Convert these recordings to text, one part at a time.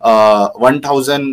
1000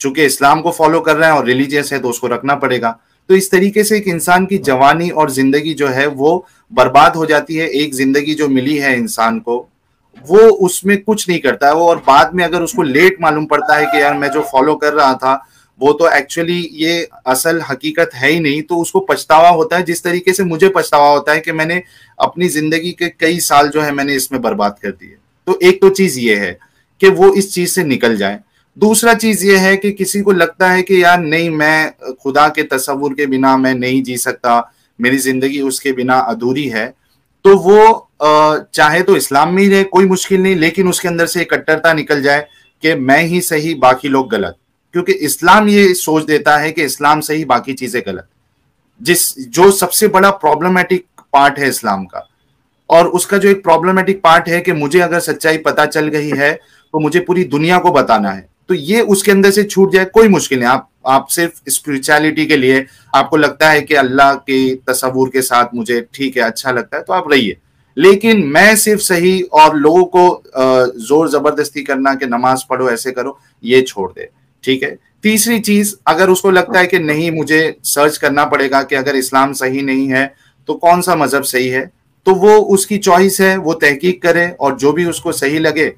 چونکہ اسلام کو فالو کر رہا ہے اور ریلیجیس ہے تو اس کو رکھنا پڑے گا. تو اس طریقے سے ایک انسان کی جوانی اور زندگی جو ہے وہ برباد ہو جاتی ہے. ایک زندگی جو ملی ہے انسان کو وہ اس میں کچھ نہیں کرتا ہے وہ, اور بعد میں اگر اس کو لیٹ معلوم پڑتا ہے کہ یار میں جو فالو کر رہا تھا وہ تو ایکچولی یہ اصل حقیقت ہے ہی نہیں, تو اس کو پچھتاوا ہوتا ہے. جس طریقے سے مجھے پچھتاوا ہوتا ہے کہ میں نے اپنی زندگی کے کئی سال جو ہے میں نے اس میں برباد کر دیے. تو ایک تو چیز یہ ہے کہ وہ اس چیز سے نکل جائے. دوسرا چیز یہ ہے کہ کسی کو لگتا ہے کہ یار نہیں, میں خدا کے تصور کے بنا میں نہیں جی سکتا, میری زندگی اس کے بنا ادھوری ہے, تو وہ چاہے تو اسلام میں ہی رہے, کوئی مشکل نہیں, لیکن اس کے اندر سے ایک کٹرتا نکل جائے کہ میں ہی صحیح باقی لوگ غلط. کیونکہ اسلام یہ سوچ دیتا ہے کہ اسلام صحیح باقی چیزیں غلط, جو سب سے بڑا پرابلمٹک پارٹ ہے اسلام کا. اور اس کا جو ایک پرابلمٹک پارٹ ہے کہ مجھے اگر سچائی پتہ چل گئی ہے تو مجھے پوری دنیا کو بتانا ہے, تو یہ اس کے اندر سے چھوٹ جائے کوئی مشکل نہیں. آپ صرف اسپرچویلٹی کے لیے آپ کو لگتا ہے کہ اللہ کے تصور کے ساتھ مجھے ٹھیک ہے, اچھا لگتا ہے, تو آپ رہیے, لیکن میں صرف صحیح اور لوگوں کو زور زبردستی کرنا کہ نماز پڑھو ایسے کرو, یہ چھوڑ دے. ٹھیک ہے. تیسری چیز, اگر اس کو لگتا ہے کہ نہیں مجھے سرچ کرنا پڑے گا کہ اگر اسلام صحیح نہیں ہے تو کون سا مذہب صحیح ہے, تو وہ اس کی چوائس ہے, وہ تحقیق کرے اور جو بھی اس کو صحیح لگے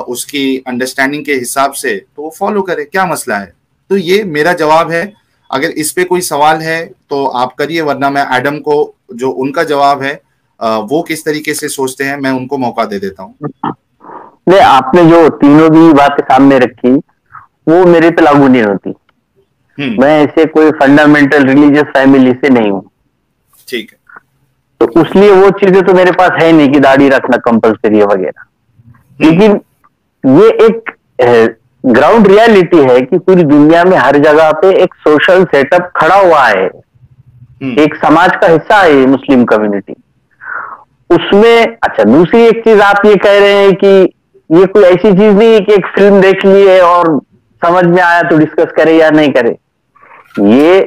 اس کی انڈرسٹینڈنگ کے حساب سے تو وہ فالو کرے, کیا مسئلہ ہے. تو یہ میرا جواب ہے. اگر اس پہ کوئی سوال ہے تو آپ کریے, ورنہ میں ایڈم کو جو ان کا جواب ہے وہ کس طریقے سے سوچتے ہیں میں ان کو موقع دے دیتا ہوں. نہیں, آپ نے جو تینوں بھی باتیں سامنے رکھی وہ میرے پہ لاگو نہیں ہوتی. میں ایسے کوئی فنڈامنٹل ریلیجیس فیملی سے نہیں ہوں. ٹھیک ہے. تو اس لیے وہ چیزیں تو میرے پاس ہے نہیں کہ داڑھی رکھنا کمپلسری ہے وغیرہ. لیکن یہ ایک گراؤنڈ ریالٹی ہے کہ پوری دنیا میں ہر جگہ پہ ایک سوشل سیٹ اپ کھڑا ہوا ہے, ایک سماج کا حصہ ہے یہ مسلم کمیونٹی. اس میں اچھا دوسری ایک چیز آپ یہ کہہ رہے ہیں کہ یہ کوئی ایسی چیز نہیں ہے کہ ایک فلم دیکھ لیے اور سمجھ میں آیا تو ڈسکس کرے یا نہیں کرے. یہ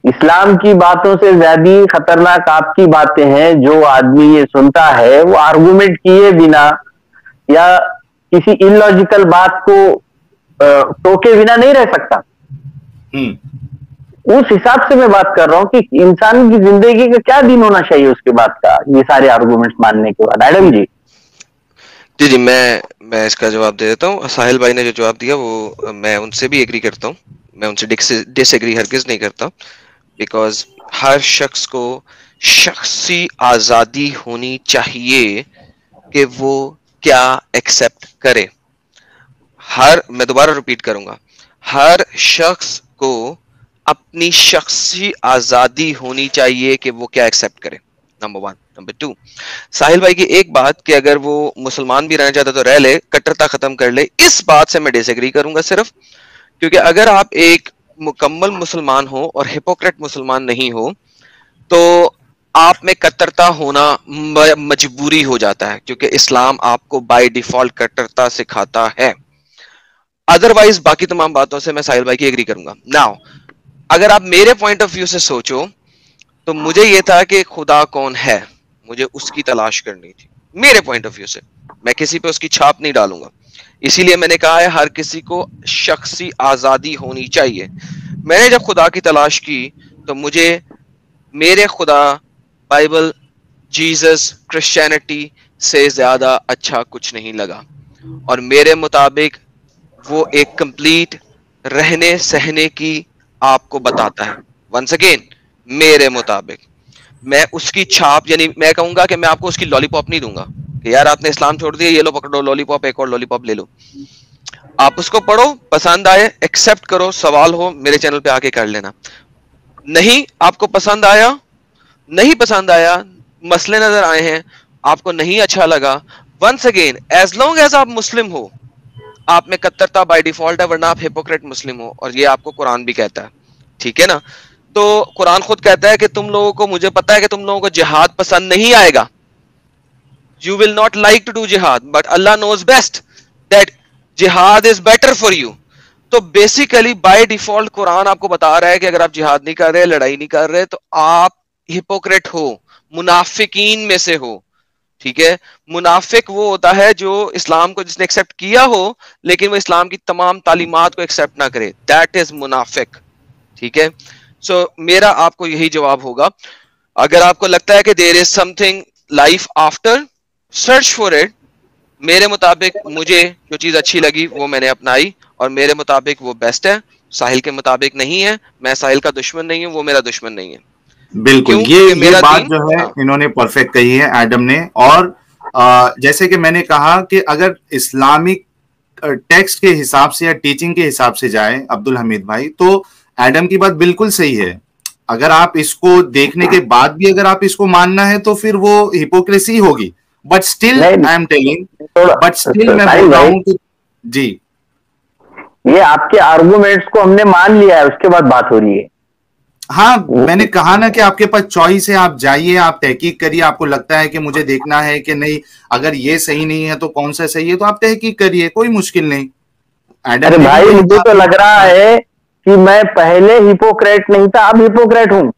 اسلام کی باتوں سے زیادہ خطرناک آپ کی باتیں ہیں. جو آدمی یہ سنتا ہے وہ آرگومنٹ کیے بنا یا کسی انلاجیکل بات کو ٹوکے بنا نہیں رہ سکتا. اس حساب سے میں بات کر رہا ہوں کہ انسان کی زندگی کا کیا دن ہونا چاہیے اس کے بعد کا, یہ سارے آرگومنٹس ماننے کے بعد. ایڈم جی. جی میں اس کا جواب دے دیتا ہوں. ساحل بھائی نے جو جواب دیا وہ میں ان سے بھی ایگری کرتا ہوں, میں ان سے ڈس ایگری ہرگز نہیں کرتا, بیکاز ہر شخص کو شخصی آزادی ہونی چاہیے کہ وہ کیا ایکسپٹ کرے. میں دوبارہ ریپیٹ کروں گا, ہر شخص کو اپنی شخصی آزادی ہونی چاہیے کہ وہ کیا ایکسپٹ کرے, نمبر 1. نمبر 2, ساحل بھائی کی ایک بات کہ اگر وہ مسلمان بھی رہنا چاہتا تو رہ لے, کٹرتا ختم کر لے, اس بات سے میں ڈس ایگری کروں گا صرف, کیونکہ اگر آپ ایک مکمل مسلمان ہو اور ہپوکریٹ مسلمان نہیں ہو تو آپ میں کٹرتا ہونا مجبوری ہو جاتا ہے, کیونکہ اسلام آپ کو بائی ڈیفالٹ کٹرتا سکھاتا ہے. ادروائز باقی تمام باتوں سے میں ساحل بھائی کی ایگری کروں گا. ناؤ اگر آپ میرے پوائنٹ آف ویو سے سوچو تو مجھے یہ تھا کہ خدا کون ہے, مجھے اس کی تلاش کرنی تھی میرے پوائنٹ آف ویو سے. میں کسی پہ اس کی چھاپ نہیں ڈالوں گا, اسی لیے میں نے کہا ہے ہر کسی کو شخصی آزادی ہونی چاہیے. میں نے جب خدا کی تلاش کی تو مجھے میرے خدا بائبل, جیزس, کرسچینٹی سے زیادہ اچھا کچھ نہیں لگا, اور میرے مطابق وہ ایک کمپلیٹ رہنے سہنے کی آپ کو بتاتا ہے. ونس اگین میرے مطابق میں اس کی چھاپ, یعنی میں کہوں گا کہ میں آپ کو اس کی لالی پاپ نہیں دوں گا کہ یار آپ نے اسلام چھوڑ دیا, یہ لو پکڑو لالی پاپ, ایک اور لالی پاپ لے لو. آپ اس کو پڑھو, پسند آئے ایکسپٹ کرو, سوال ہو میرے چینل پہ آ کے کر لینا. نہیں آپ کو پسند آیا, نہیں پسند آیا, مسئلے نظر آئے ہیں, آپ کو نہیں اچھا لگا, once again as long as آپ مسلم ہو آپ میں کترتا بائی ڈیفالٹ ہے, ورنہ آپ ہپوکریٹ مسلم ہو, اور یہ آپ کو قرآن بھی کہتا ہے. ٹھیک ہے نا. تو قرآن خود کہتا ہے کہ تم لوگوں کو, مجھے پتا ہے کہ تم لوگوں کو جہاد پسند نہیں آئے گا, you will not like to do jihad, but Allah knows best that jihad is better for you. تو بیسیکلی بائی ڈیفالٹ قرآن آپ کو بتا رہا ہے کہ اگر آپ جہاد نہیں کر رہے, لڑائی نہیں کر رہے, تو آپ ہپوکریٹ ہو, منافقین میں سے ہو. ٹھیک ہے. منافق وہ ہوتا ہے جو اسلام کو جس نے ایکسپٹ کیا ہو لیکن وہ اسلام کی تمام تعلیمات کو ایکسپٹ نہ کرے, دیٹ از منافق. ٹھیک ہے. سو میرا آپ کو یہی جواب ہوگا, اگر آپ کو لگتا ہے کہ there is something life after, search for it. میرے مطابق مجھے جو چیز اچھی لگی وہ میں نے اپنائی اور میرے مطابق وہ بیسٹ ہے, ساحل کے مطابق نہیں ہے. میں ساحل کا دشمن نہیں ہوں, وہ میرا دشمن نہیں ہے. بالکل, یہ بات جو ہے انہوں نے پرفیکٹ کہی ہے ایڈم نے. اور جیسے کہ میں نے کہا کہ اگر اسلامک ٹیکسٹ کے حساب سے یا ٹیچنگ کے حساب سے جائے عبدالحمید بھائی, تو ایڈم کی بات بالکل صحیح ہے. اگر آپ اس کو دیکھنے کے بعد بھی اگر آپ اس کو ماننا ہے تو پھر وہ ہپوکریسی ہوگی. But still I am telling, but still میں بول رہا ہوں کہ جی یہ آپ کے آرگومنٹس کو ہم نے مان لیا ہے, اس کے بعد بات ہو رہی ہے. ہاں میں نے کہا نا کہ آپ کے پاس چوائس ہے, آپ جائیے, آپ تحقیق کریے. آپ کو لگتا ہے کہ مجھے دیکھنا ہے کہ نہیں, اگر یہ صحیح نہیں ہے تو کون سا صحیح ہے, تو آپ تحقیق کریے, کوئی مشکل نہیں. ارے بھائی مجھے تو لگ رہا ہے کہ میں پہلے ہپوکریٹ نہیں تھا, اب ہپوکریٹ ہوں.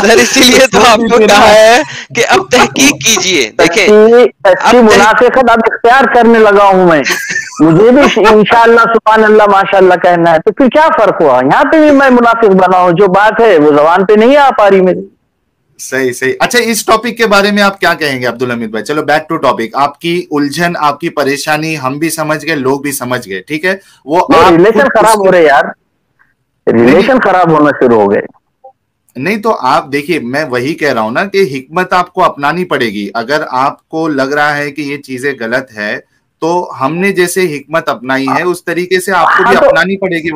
سر اسی لیے تو آپ کو کہا ہے کہ اب تحقیق کیجئے. دیکھیں سچی منافقت اب اختیار کرنے لگا ہوں میں. مجھے بھی انشاءاللہ سبحان اللہ ماشاء اللہ کہنا ہے, تو پھر کیا فرق ہوا؟ یہاں پہ بھی میں منافق بنا ہوں, جو بات ہے وہ زبان پہ نہیں آ پا رہی میری. صحیح صحیح. اچھا اس ٹاپک کے بارے میں آپ کیا کہیں گے عبدالحمید بھائی؟ چلو بیک ٹو ٹاپک. آپ کی الجھن, آپ کی پریشانی ہم بھی سمجھ گئے, لوگ بھی سمجھ گئے. ٹھیک ہے, وہ ریلیشن خراب ہو رہے یار, ریلیشن خراب ہونا شروع ہو گئے. نہیں تو آپ دیکھیے, میں وہی کہہ رہا ہوں نا کہ حکمت آپ کو اپنانی پڑے گی. اگر آپ کو لگ رہا ہے کہ یہ چیزیں غلط ہے تو ہم نے جیسے حکمت اپنائی ہے اس طریقے سے آپ کو بھی اپنانی پڑے گی.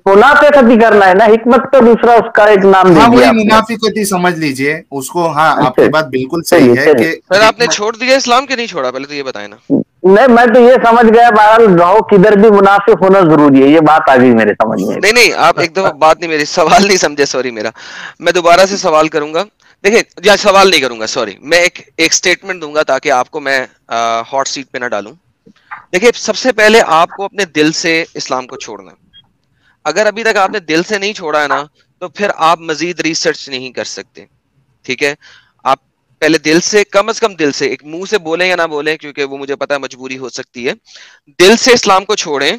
منافقت ہی کرنا ہے نا, حکمت تو دوسرا اس کا ایک نام دے دیا. وہی منافقت ہی سمجھ لیجئے اس کو. ہاں آپ کی بات بالکل صحیح ہے کہ سر آپ نے چھوڑ دیا اسلام کے نہیں چھوڑا, پہلے تو یہ بتائیں نا. نہیں میں تو یہ سمجھ گیا بہرحال رہو کدھر بھی منافق ہونا ضروری ہے, یہ بات آ گئی میرے سمجھ میں. نہیں آپ ایک دفعہ بات نہیں, میری سوال نہیں سمجھے, سوری میرا. میں دوبارہ سے سوال کروں گا. دیکھیں یا سوال نہیں کروں گا, سوری, میں ایک سٹیٹمنٹ دوں گا تاکہ آپ کو میں ہاٹ سیٹ پہ نہ ڈالوں. دیکھیں سب سے پہلے آپ کو اپنے دل سے اسلام کو چھوڑنا ہے. اگر ابھی تک آپ نے دل سے نہیں چھوڑا ہے نا تو پھر آپ مزید ریسرچ نہیں کر سکتے. ٹھیک ہے, آپ پہلے دل سے, کم از کم دل سے, ایک منہ سے بولیں یا نہ بولیں کیونکہ وہ مجھے پتا ہے مجبوری ہو سکتی ہے, دل سے اسلام کو چھوڑیں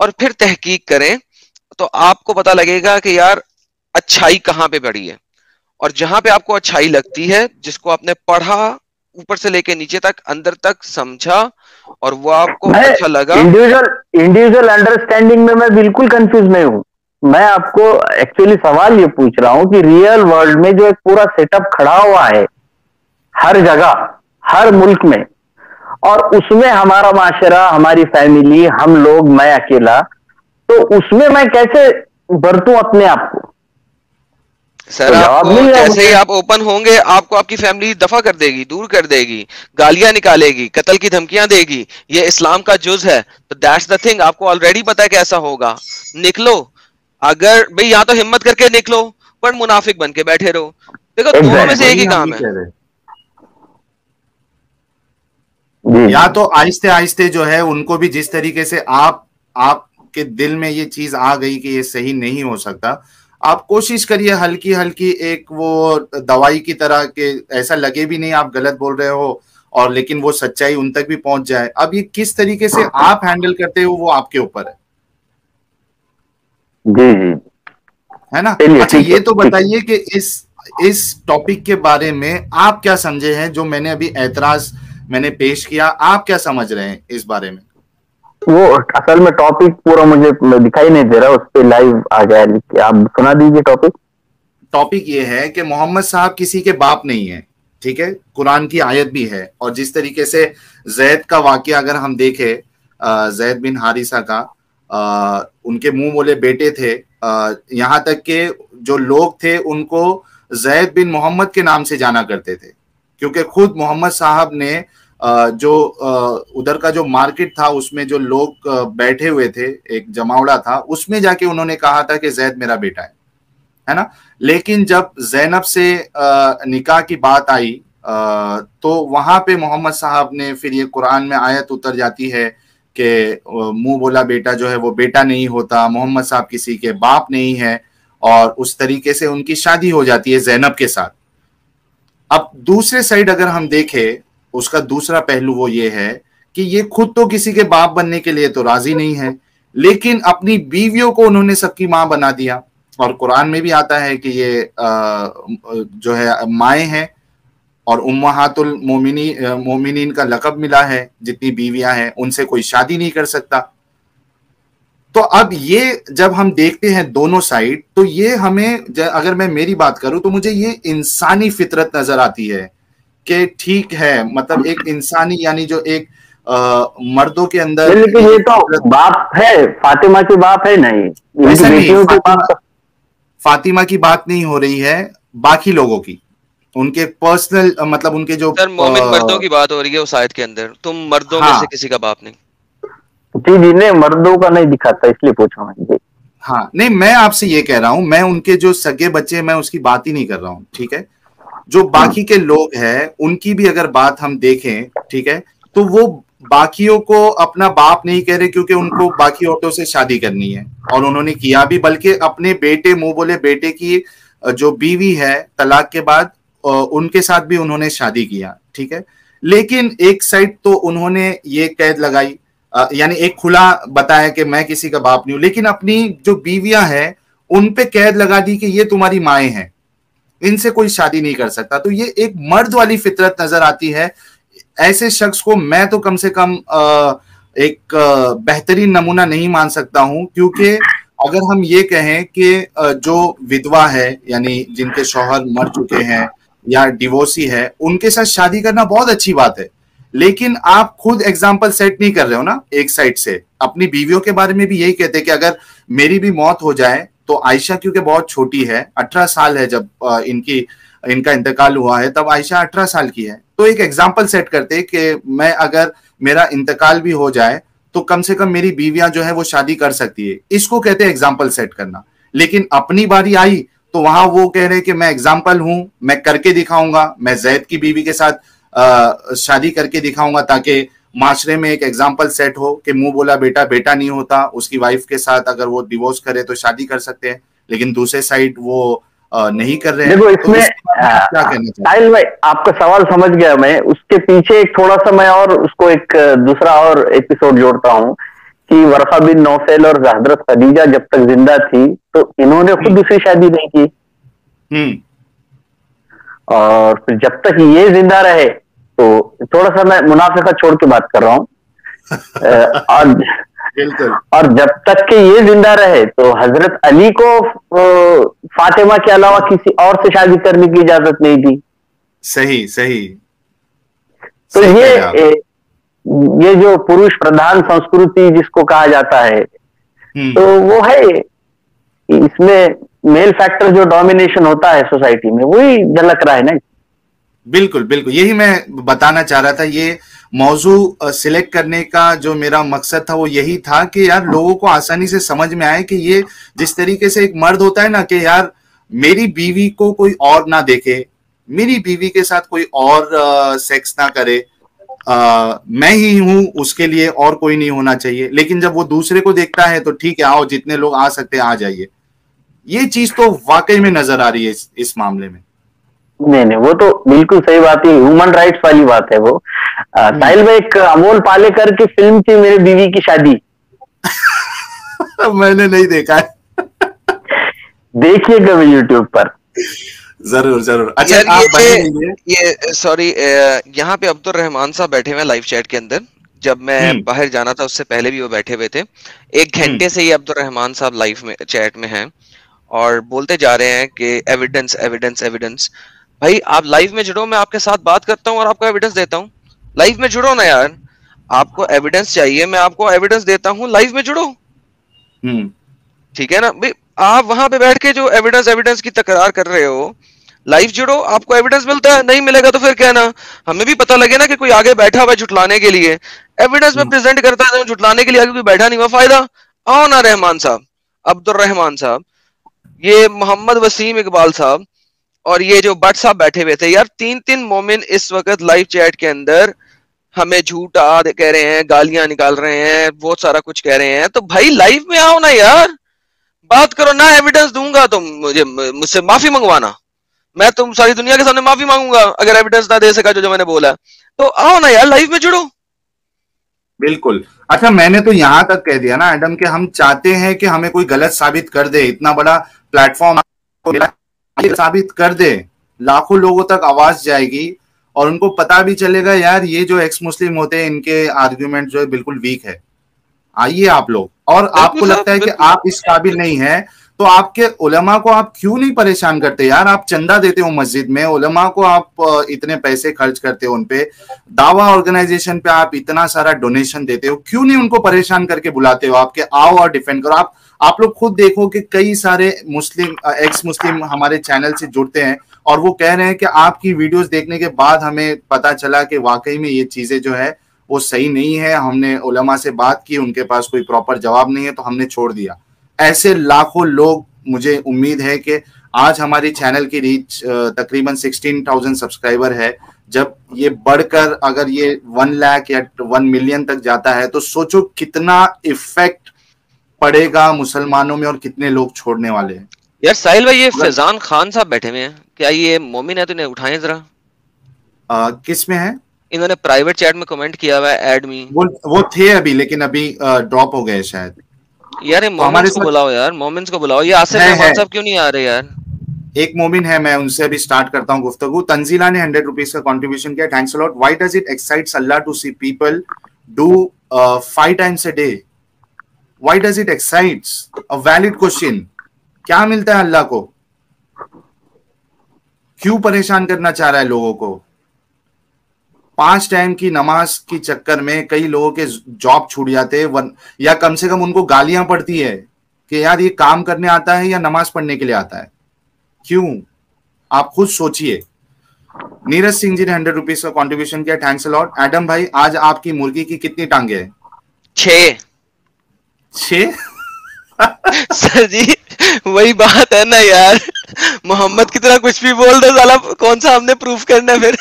اور پھر تحقیق کریں تو آپ کو پتا لگے گا کہ یار اچھائی کہاں پہ بڑی ہے. اور جہاں پہ آپ کو اچھائی لگتی ہے, جس کو آپ نے پڑھا اوپر سے لے کے نیچے تک, اندر تک سمجھا اور وہ آپ کو اچھا لگا. انڈیویجول انڈرسٹینڈنگ میں بالکل کنفیوز نہیں ہوں. میں آپ کو ایکچولی سوال یہ پوچھ رہا ہوں کہ ریئل ورلڈ میں جو ایک پورا سیٹ اپ کھڑا ہوا ہے ہر جگہ ہر ملک میں, اور اس میں ہمارا معاشرہ, ہماری فیملی, ہم لوگ, میں اکیلا, تو اس میں کیسے برتوں اپنے آپ کو؟ سر آپ کو جیسے ہی آپ اوپن ہوں گے آپ کو آپ کی فیملی دفع کر دے گی, دور کر دے گی, گالیاں نکالے گی, قتل کی دھمکیاں دے گی. یہ اسلام کا جز ہے. تو دیٹس دا تھنگ, آپ کو آلریڈی پتا ہے کیسا ہوگا. نکلو, اگر بھئی یا تو ہمت کر کے نکلو پر منافق بن کے بیٹھے رہو. دیکھو دونوں میں سے ایک ہی کام ہے. یا تو آہستہ آہستہ جو ہے ان کو بھی جس طریقے سے آپ کے دل میں یہ چیز آ گئی کہ یہ صحیح نہیں ہو سکتا, آپ کوشش کریے ہلکی ہلکی ایک وہ دوائی کی طرح کہ ایسا لگے بھی نہیں آپ غلط بول رہے ہو, اور لیکن وہ سچائی ان تک بھی پہنچ جائے. اب یہ کس طریقے سے آپ ہینڈل کرتے ہو وہ آپ کے اوپر ہے. جی ہے نا. اچھا یہ تو بتائیے کہ اس ٹاپک کے بارے میں آپ کیا سمجھے ہیں, جو میں نے ابھی اعتراض میں نے پیش کیا, آپ کیا سمجھ رہے ہیں اس بارے میں؟ وہ اصل میں ٹاپک پورا مجھے دکھائی نہیں دے رہا, اس پہ لائیو آ گیا, آپ سنا دیجیے ٹاپک. ٹاپک یہ ہے کہ محمد صاحب کسی کے باپ نہیں ہے. ٹھیک ہے, قرآن کی آیت بھی ہے. اور جس طریقے سے زید کا واقعہ اگر ہم دیکھیں, زید بن حارثہ کا, ان کے منہ بولے بیٹے تھے, یہاں تک کہ جو لوگ تھے ان کو زید بن محمد کے نام سے جانا کرتے تھے, کیونکہ خود محمد صاحب نے جو ادھر کا جو مارکیٹ تھا اس میں جو لوگ بیٹھے ہوئے تھے, ایک جماوڑا تھا, اس میں جا کے انہوں نے کہا تھا کہ زید میرا بیٹا ہے نا. لیکن جب زینب سے نکاح کی بات آئی تو وہاں پہ محمد صاحب نے پھر یہ قرآن میں آیت اتر جاتی ہے کہ منہ بولا بیٹا جو ہے وہ بیٹا نہیں ہوتا, محمد صاحب کسی کے باپ نہیں ہے, اور اس طریقے سے ان کی شادی ہو جاتی ہے زینب کے ساتھ. اب دوسرے سائڈ اگر ہم دیکھیں اس کا دوسرا پہلو وہ یہ ہے کہ یہ خود تو کسی کے باپ بننے کے لیے تو راضی نہیں ہے، لیکن اپنی بیویوں کو انہوں نے سب کی ماں بنا دیا. اور قرآن میں بھی آتا ہے کہ یہ جو ہے مائیں ہیں اور امہات المومنین کا لقب ملا ہے، جتنی بیویاں ہیں ان سے کوئی شادی نہیں کر سکتا. تو اب یہ جب ہم دیکھتے ہیں دونوں سائڈ، تو یہ ہمیں اگر میں میری بات کروں تو مجھے یہ انسانی فطرت نظر آتی ہے کہ ٹھیک ہے، مطلب ایک انسانی یعنی جو ایک مردوں کے اندر. لیکن یہ تو باپ ہے، فاطمہ کے باپ ہے نہیں، فاطمہ کی بات نہیں ہو رہی ہے، باقی لوگوں کی، ان کے پرسنل مطلب ان کے جو مومن مردوں کی بات ہو رہی ہے اس آیت کے اندر. تم مردوں میں سے کسی کا باپ نہیں. جی جی نہیں، مردوں کا نہیں دکھاتا، اس لیے پوچھا میں. ہاں نہیں، میں آپ سے یہ کہہ رہا ہوں، میں ان کے جو سگے بچے میں اس کی بات ہی نہیں کر رہا ہوں، ٹھیک ہے. جو باقی کے لوگ ہیں ان کی بھی اگر بات ہم دیکھیں، ٹھیک ہے، تو وہ باقیوں کو اپنا باپ نہیں کہہ رہے کیونکہ ان کو باقی عورتوں سے شادی کرنی ہے، اور انہوں نے کیا بھی، بلکہ اپنے بیٹے منہ بولے بیٹے کی جو بیوی ہے طلاق کے بعد ان کے ساتھ بھی انہوں نے شادی کیا، ٹھیک ہے. لیکن ایک سائڈ تو انہوں نے یہ قید لگائی، یعنی ایک کھلا بتایا کہ میں کسی کا باپ نہیں ہوں، لیکن اپنی جو بیویاں ہیں ان پہ قید لگا دی کہ یہ تمہاری مائیں ہیں، ان سے کوئی شادی نہیں کر سکتا. تو یہ ایک مرد والی فطرت نظر آتی ہے. ایسے شخص کو میں تو کم سے کم ایک بہترین نمونہ نہیں مان سکتا ہوں، کیونکہ اگر ہم یہ کہیں کہ جو ودوا ہے یعنی جن کے شوہر مر چکے ہیں یا ڈیورسی ہے، ان کے ساتھ شادی کرنا بہت اچھی بات ہے، لیکن آپ خود ایگزامپل سیٹ نہیں کر رہے ہو نا. ایک سائڈ سے اپنی بیویوں کے بارے میں بھی یہی کہتے کہ اگر میری بھی موت ہو جائے تو عائشہ کیونکہ بہت چھوٹی ہے، 18 سال ہے جب ان کا انتقال ہوا ہے، تب عائشہ 18 سال کی ہے، تو ایک ایگزامپل سیٹ کرتے کہ میں اگر میرا انتقال بھی ہو جائے تو کم سے کم میری بیویاں جو ہے وہ شادی کر سکتی ہے. اس کو کہتے ہیں ایگزامپل سیٹ کرنا. لیکن اپنی باری آئی تو وہاں وہ کہہ رہے کہ میں ایگزامپل ہوں، میں کر کے دکھاؤں گا، میں زید کی بیوی کے ساتھ شادی کر کے دکھاؤں گا تاکہ معاشرے میں ایک ایگزامپل سیٹ ہو کہ منہ بولا بیٹا بیٹا نہیں ہوتا. اس کی وائف کے ساتھ اگر وہ ڈیورس کرے تو شادی کر سکتے ہیں، لیکن دوسرے سائڈ وہ نہیں کر رہے ہیں. دیکھو اس میں ساحل بھائی آپ کا سوال سمجھ گیا میں، اس کے پیچھے ایک تھوڑا سا میں اور اس کو ایک دوسرا اور ایپیسوڈ جوڑتا ہوں کہ ورقہ بن نوفل اور حضرت خدیجہ جب تک زندہ تھی تو انہوں نے خود دوسری شادی نہیں کی، اور پھر جب تک یہ زندہ رہے تو تھوڑا سا میں منافقہ چھوڑ کے بات کر رہا ہوں، اور جب تک کہ یہ زندہ رہے تو حضرت علی کو فاطمہ کے علاوہ کسی اور سے شادی کرنے کی اجازت نہیں دی. صحیح صحیح. تو یہ جو پروش پردھان سنسکرتی جس کو کہا جاتا ہے تو وہ ہے، اس میں میل فیکٹر جو ڈومینیشن ہوتا ہے سوسائٹی میں وہی جھلک رہا ہے نا. بالکل بالکل، یہی میں بتانا چاہ رہا تھا. یہ موضوع سلیکٹ کرنے کا جو میرا مقصد تھا وہ یہی تھا کہ یار لوگوں کو آسانی سے سمجھ میں آئے کہ یہ جس طریقے سے ایک مرد ہوتا ہے نا کہ یار میری بیوی کو کوئی اور نہ دیکھے، میری بیوی کے ساتھ کوئی اور سیکس نہ کرے، میں ہی ہوں اس کے لیے، اور کوئی نہیں ہونا چاہیے. لیکن جب وہ دوسرے کو دیکھتا ہے تو ٹھیک ہے آؤ جتنے لوگ آ سکتے آ جائیے. یہ چیز تو واقعی میں نظر آ رہی ہے اس معاملے میں. نہیں وہ تو بالکل صحیح بات ہے، ہیومن رائٹس والی بات ہے وہ. ساحل میں ایک امول پالیکر کی فلم تھی میری بیوی کی شادی، میں نے نہیں دیکھا ہے، دیکھیے کبھی یوٹیوب پر. ضرور ضرور. اچھا یہ سوری یہاں پہ عبد الرحمان صاحب بیٹھے ہوئے لائیو چیٹ کے اندر، جب میں باہر جانا تھا اس سے پہلے بھی وہ بیٹھے ہوئے تھے. 1 گھنٹے سے یہ عبد الرحمان صاحب لائیو میں چیٹ میں ہیں اور بولتے جا رہے ہیں کہ ایویڈنس ایویڈنس ایویڈنس. بھائی آپ لائیو میں جڑو، میں آپ کے ساتھ بات کرتا ہوں اور آپ کو ایویڈنس دیتا ہوں. لائیو میں جڑو نا یار، آپ کو ایویڈنس چاہیے میں آپ کو ایویڈنس دیتا ہوں، لائیو میں جڑو. ٹھیک ہے نا بھائی، آپ وہاں پہ بیٹھ کے جو ایویڈنس کی تکرار کر رہے ہو، لائیو جڑو، آپ کو ایویڈنس ملتا ہے. نہیں ملے گا تو پھر کہنا، ہمیں بھی پتہ لگے نا کہ کوئی آگے بیٹھا ہوا جھٹلانے کے لیے. ایویڈنس میں پریزنٹ کرتا ہے جھٹلانے کے لیے، آگے کوئی بیٹھا نہیں ہوا، فائدہ. آؤ نا رحمان صاحب، عبد الرحمان صاحب، یہ محمد وسیم اقبال صاحب اور یہ جو بٹ صاحب بیٹھے ہوئے تھے یار، 3 مومن اس وقت لائیو چیٹ کے اندر ہمیں جھوٹا کہہ رہے ہیں، گالیاں نکال رہے ہیں، بہت سارا کچھ کہہ رہے ہیں. تو بھائی لائیو میں آؤ نا یار، بات کرو. نہ ایویڈنس دوں گا تو مجھ سے معافی منگوانا. میں تم ساری دنیا کے سامنے معافی مانگوں گا اگر ایویڈنس نہ دے سکا جو میں نے بولا. تو آؤ نا یار لائف میں جڑو. بالکل. اچھا میں نے تو یہاں تک کہہ دیا نا ایڈم کہ ہم چاہتے ہیں کہ ہمیں کوئی غلط ثابت کر دے, اتنا بڑا پلیٹ فارم ثابت کر دے, لاکھوں لوگوں تک آواز جائے گی اور ان کو پتا بھی چلے گا یار یہ جو ایکس مسلم ہوتے ہیں ان کے آرگیومنٹ جو ہے بالکل ویک ہے. آئیے آپ لوگ, اور آپ کو لگتا ہے کہ آپ اس قابل نہیں ہیں تو آپ کے علماء کو آپ کیوں نہیں پریشان کرتے یار؟ آپ چندہ دیتے ہو مسجد میں, علماء کو آپ اتنے پیسے خرچ کرتے ہو, ان پہ دعویٰ آرگنائزیشن پہ آپ اتنا سارا ڈونیشن دیتے ہو, کیوں نہیں ان کو پریشان کر کے بلاتے ہو آپ کے آؤ اور ڈیفینڈ کرو؟ آپ لوگ خود دیکھو کہ کئی سارے مسلم ایکس مسلم ہمارے چینل سے جڑتے ہیں اور وہ کہہ رہے ہیں کہ آپ کی ویڈیوز دیکھنے کے بعد ہمیں پتا چلا کہ واقعی میں یہ چیزیں جو ہے وہ صحیح نہیں ہے, ہم نے علماء سے بات کی, ان کے پاس کوئی پراپر جواب نہیں ہے تو ہم نے چھوڑ دیا. ایسے لاکھوں لوگ, مجھے امید ہے کہ آج ہماری چینل کی ریچ تقریباً 16,000 سبسکرائبر ہے, جب یہ بڑھ کر اگر یہ 1 لاکھ یا 1 ملین تک جاتا ہے تو سوچو کتنا ایفیکٹ پڑے گا مسلمانوں میں اور کتنے لوگ چھوڑنے والے ہیں. یار ساحل بھائی یہ فیضان خان صاحب بیٹھے ہوئے ہیں, کیا یہ مومن ہے؟ تو انہیں اٹھائیں ذرا. کس میں ہے؟ انہوں نے پرائیویٹ چیٹ میں کمنٹ کیا ہوا ہے ایڈ می. وہ تھے ابھی لیکن ابھی ڈراپ ہو گئے شاید. یار مومنس کو بلاؤ, یار مومنس کو بلاؤ. یہ آصف رحمان صاحب کیوں نہیں آ رہے یار؟ ایک مومن ہے, میں ان سے ابھی سٹارٹ کرتا ہوں گفتگو. تنزیلہ نے 100 روپیز کا کنٹریبیوشن کیا, thanks a lot. Why does it excites Allah to see people do 5 times a day? Why does it excites? a valid question. کیا ملتا ہے اللہ کو؟ کیوں پریشان کرنا چاہ رہا ہے لوگوں کو؟ 5 ٹائم کی نماز کی چکر میں کئی لوگوں کے جاب چھوٹ جاتے ہیں, یا کم سے کم ان کو گالیاں پڑتی ہے کہ یار یہ کام کرنے آتا ہے یا نماز پڑھنے کے لیے آتا ہے. کیوں؟ آپ خود سوچئے. نیرج سنگھ جی نے 100 روپیز کا کنٹریبیوشن کیا, تھینکس اے لاٹ. ایڈم بھائی آج آپ کی مرغی کی کتنی ٹانگیں ہیں؟ 6 سر جی وہی بات ہے نا یار, محمد کی طرح کچھ بھی بول دو سالا, کون سا ہم نے پروف کرنا ہے پھر.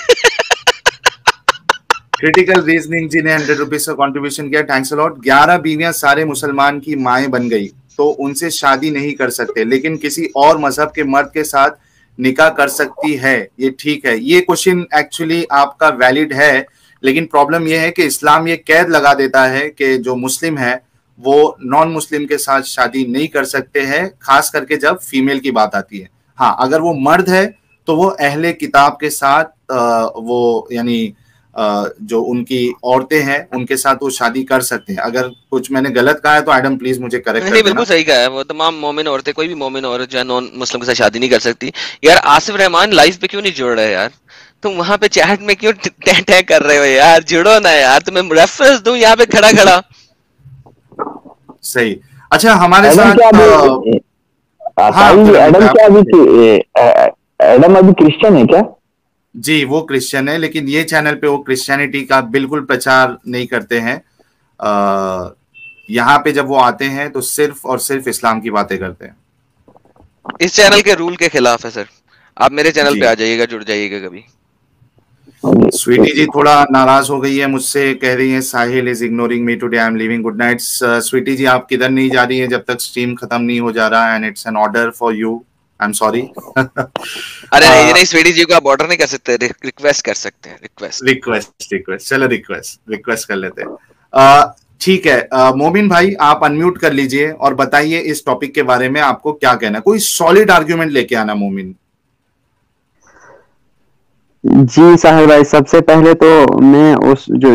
کریٹیکل ریزننگ جی نے 100 روپیز کا کنٹریبیوشن کیا, تھینکس اے لاٹ. 11 بیویاں سارے مسلمان کی مائیں بن گئی تو ان سے شادی نہیں کر سکتے, لیکن کسی اور مذہب کے مرد کے ساتھ نکاح کر سکتی ہے, یہ ٹھیک ہے؟ یہ کوشچن ایکچولی آپ کا ویلڈ ہے, لیکن پرابلم یہ ہے کہ اسلام یہ قید لگا دیتا ہے کہ جو مسلم ہے وہ نان مسلم کے ساتھ شادی نہیں کر سکتے ہیں, خاص کر کے جب فیمیل کی بات آتی ہے. ہاں اگر وہ مرد ہے تو وہ اہل کتاب کے ساتھ وہ یعنی جو ان کی عورتیں ہیں ان کے ساتھ وہ شادی کر سکتے ہیں. اگر کچھ میں نے غلط کہا ہے تو ایڈم پلیز مجھے کریکٹ کر دینا. بالکل صحیح کہا ہے, وہ تمام مومن عورتیں, کوئی بھی مومن عورت جو ہے نان مسلم کے ساتھ شادی نہیں کر سکتی. یار آصف رحمان لائف پہ کیوں نہیں جڑ رہے یار؟ تم وہاں پہ چیٹ میں کیوں ٹیں کر رہے ہو یار؟ جڑو نا یار, تمہیں ریفرنس دوں یہاں پہ کھڑا کھڑا. صحیح. اچھا ہمارے ساتھ ایڈم ابھی کرسچن ہے کیا؟ جی وہ کرسچن ہے, لیکن یہ چینل پہ وہ کرسچینٹی کا بالکل پرچار نہیں کرتے ہیں. یہاں پہ جب وہ آتے ہیں تو صرف اور صرف اسلام کی باتیں کرتے ہیں. اس چینل کے رول کے خلاف ہے سر. آپ میرے چینل پہ آ جائیے گا, جڑ جائیے گا کبھی. سویٹی جی تھوڑا ناراض ہو گئی ہے مجھ سے, کہہ رہی ہیں Sahil is ignoring me today, I am leaving, good night. Sweetie ji آپ کدھر نہیں جا رہی ہیں جب تک سٹریم ختم نہیں ہو جا رہا, and it's an order for you. I am sorry. ارے نہیں, سویٹی جی کو آپ آرڈر نہیں کر سکتے, ریکویسٹ کر سکتے ہیں. ریکویسٹ چلو ریکویسٹ کر لیتے ہیں. ٹھیک ہے مومن بھائی آپ انمیوٹ کر لیجئے اور بتائیے اس ٹاپک کے بارے میں آپ کو کیا کہنا ہے. کوئی سالڈ آرگیومنٹ لے کے آنا مومن. جی ساحل بھائی, سب سے پہلے تو میں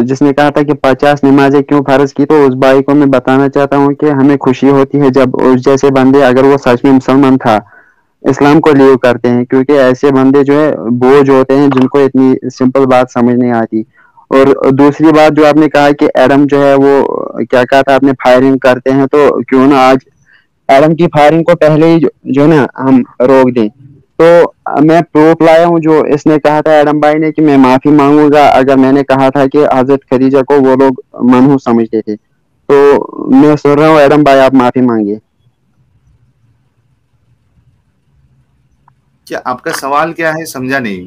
جس نے کہا تھا کہ 50 نمازیں کیوں فرض کی, تو اس بھائی کو میں بتانا چاہتا ہوں کہ ہمیں خوشی ہوتی ہے جب اس جیسے بندے, اگر وہ سچ میں مسلمان تھا, اسلام کو لیو کرتے ہیں, کیونکہ ایسے بندے جو ہے بوجھ ہوتے ہیں جن کو اتنی سمپل بات سمجھ نہیں آتی. اور دوسری بات جو آپ نے کہا کہ ایڈم جو ہے وہ کیا کہا تھا آپ نے, فائرنگ کرتے ہیں, تو کیوں نہ آج ایڈم کی فائرنگ کو پہلے ہی جو نا ہم روک دیں. تو میں پروف لایا ہوں جو اس نے کہا تھا ایڈم بھائی نے کہ میں معافی مانگوں گا اگر میں نے کہا تھا کہ حضرت خدیجہ کو وہ لوگ منحوس سمجھتے تھے. تو میں سن رہا ہوں ایڈم بھائی آپ معافی مانگیے. کیا آپ کا سوال کیا ہے, سمجھا نہیں.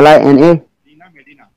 LINA।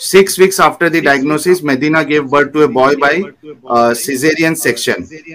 6 weeks after the diagnosis, Medina gave birth to a boy by cesarean section.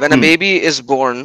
When a baby is born,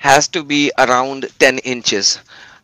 has to be around 10 inches.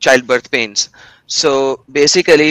childbirth pains. So basically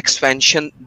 expansion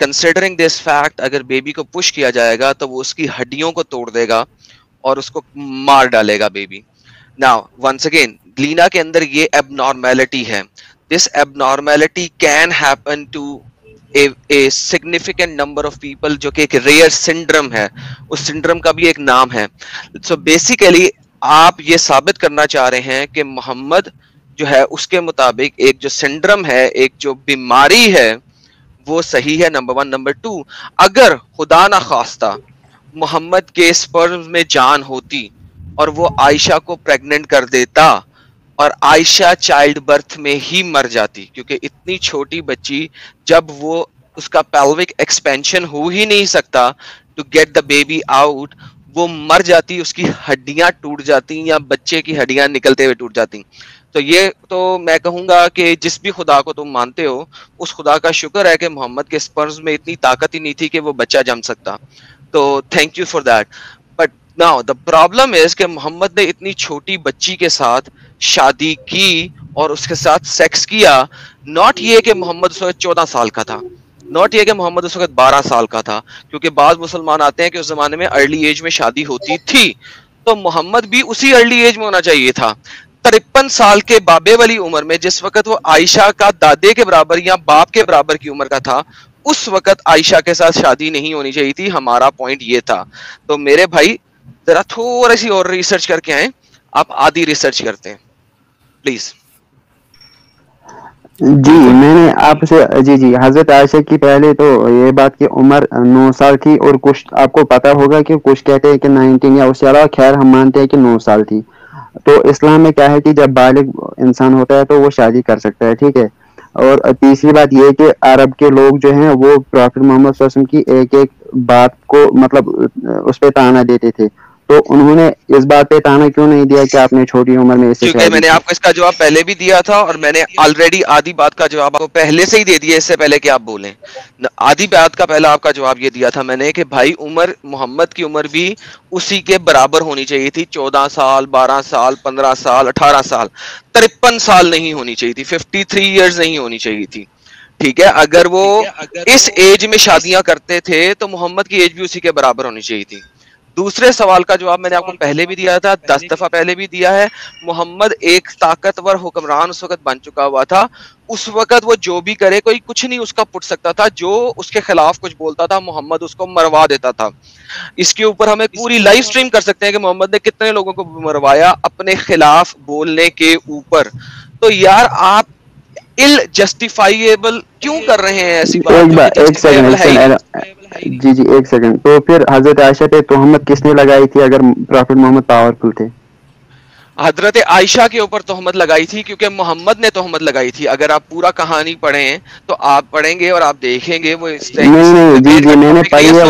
considering this fact اگر baby کو push کیا جائے گا تو وہ اس کی ہڈیوں کو توڑ دے گا اور اس کو مار ڈالے گا بیبی. Now, once again, لینا کے اندر یہ اب نارمیلٹی ہے. This abnormality can happen to a significant number of people, جو کہ ایک ریئر سنڈرم ہے. اس سنڈرم کا بھی ایک نام ہے. So basically آپ یہ ثابت کرنا چاہ رہے ہیں کہ محمد جو ہے اس کے مطابق ایک جو سنڈرم ہے, ایک جو بیماری ہے, وہ صحیح ہے. نمبر 1. نمبر 2, اگر خدا نہ خواستہ محمد کے سپرم میں جان ہوتی اور وہ عائشہ کو پریگننٹ کر دیتا اور عائشہ چائلڈ برتھ میں ہی مر جاتی, کیونکہ اتنی چھوٹی بچی جب وہ اس کا پیلوک ایکسپینشن ہو ہی نہیں سکتا to get the baby out, وہ مر جاتی, اس کی ہڈیاں ٹوٹ جاتی یا بچے کی ہڈیاں نکلتے ہوئے ٹوٹ جاتی. تو یہ تو میں کہوں گا کہ جس بھی خدا کو تم مانتے ہو اس خدا کا شکر ہے کہ محمد کے سپرمز میں اتنی طاقت ہی نہیں تھی کہ وہ بچہ جم سکتا. تو thank you for that. But now the problem is کہ محمد نے اتنی چھوٹی بچی کے ساتھ شادی کی اور اس کے ساتھ سیکس کیا. ناٹ یہ کہ محمد اس وقت 14 سال کا تھا, ناٹ یہ کہ محمد اس وقت 12 سال کا تھا, کیونکہ بعض مسلمان آتے ہیں کہ اس زمانے میں ارلی ایج میں شادی ہوتی تھی, تو محمد بھی اسی ارلی ایج میں ہونا چاہیے تھا. 53 سال کے بابے والی عمر میں, جس وقت وہ عائشہ کا دادے کے برابر یا باپ کے برابر کی عمر کا تھا, اس وقت عائشہ کے ساتھ شادی نہیں ہونی چاہیے تھی. ہمارا پوائنٹ یہ تھا. تو میرے بھائی ذرا تھوڑی سی اور ریسرچ کر کے آئیں, آپ آدھی ریسرچ کرتے ہیں پلیز. جی میں نے آپ سے جی حضرت عائشہ کی پہلے تو یہ بات کی عمر 9 سال تھی, اور کچھ آپ کو پتا ہوگا کہ کچھ کہتے ہیں کہ 19 یا اس کے علاوہ, خیر ہم مانتے ہیں کہ 9 سال تھی. تو اسلام میں کیا ہے کہ جب بالغ انسان ہوتا ہے تو وہ شادی کر سکتا ہے, ٹھیک ہے. اور تیسری بات یہ کہ عرب کے لوگ جو ہیں وہ پروفیٹ محمد صلی اللہ علیہ وسلم کی ایک ایک بات کو مطلب اس پہ تانا دیتے تھے, تو انہوں نے اس بات پہ تانا کیوں نہیں دیا کہ آپ نے چھوٹی عمر میں اسے کیونکہ میں نے آپ کو اس کا جواب پہلے بھی دیا تھا, اور میں نے آلریڈی آدھی بات کا جواب آپ کو پہلے سے ہی دے دیا, اس سے پہلے کہ آپ بولیں. آدھی بات کا پہلا آپ کا جواب یہ دیا تھا میں نے کہ بھائی عمر, محمد کی عمر بھی اسی کے برابر ہونی چاہیے تھی. 14 سال, 12 سال, 15 سال, 18 سال, 53 سال نہیں ہونی چاہیے تھی, 53 ایئرز نہیں ہونی چاہیے تھی. ٹھیک ہے, اگر وہ اس ایج میں شادیاں کرتے تھے تو محمد کی ایج بھی اسی کے برابر ہونی چاہیے تھی. دوسرے سوال کا جواب میں نے آپ کو پہلے بھی دیا تھا, 10 دفعہ پہلے بھی دیا ہے. محمد ایک طاقتور حکمران اس وقت بن چکا ہوا تھا. اس وقت وہ جو بھی کرے کوئی کچھ نہیں اس کا پٹ سکتا تھا. جو اس کے خلاف کچھ بولتا تھا محمد اس کو مروا دیتا تھا. اس کے اوپر ہمیں پوری لائیو سٹریم کر سکتے ہیں کہ محمد نے کتنے لوگوں کو مروایا اپنے خلاف بولنے کے اوپر. تو یار آپ ال جسٹیفائیبل کیوں کر رہے ہیں ایسی بات؟ ایک سیکنڈ جی ایک سیکنڈ. تو پھر حضرت عائشہ پہ تہمت کس نے لگائی تھی اگر پروفیٹ محمد پاورفل تھے؟ حضرت عائشہ کے اوپر تہمت لگائی تھی کیونکہ محمد نے تہمت لگائی تھی. اگر آپ پورا کہانی پڑھیں تو آپ پڑھیں گے اور آپ دیکھیں گے وہ میں نے پڑھی ہے.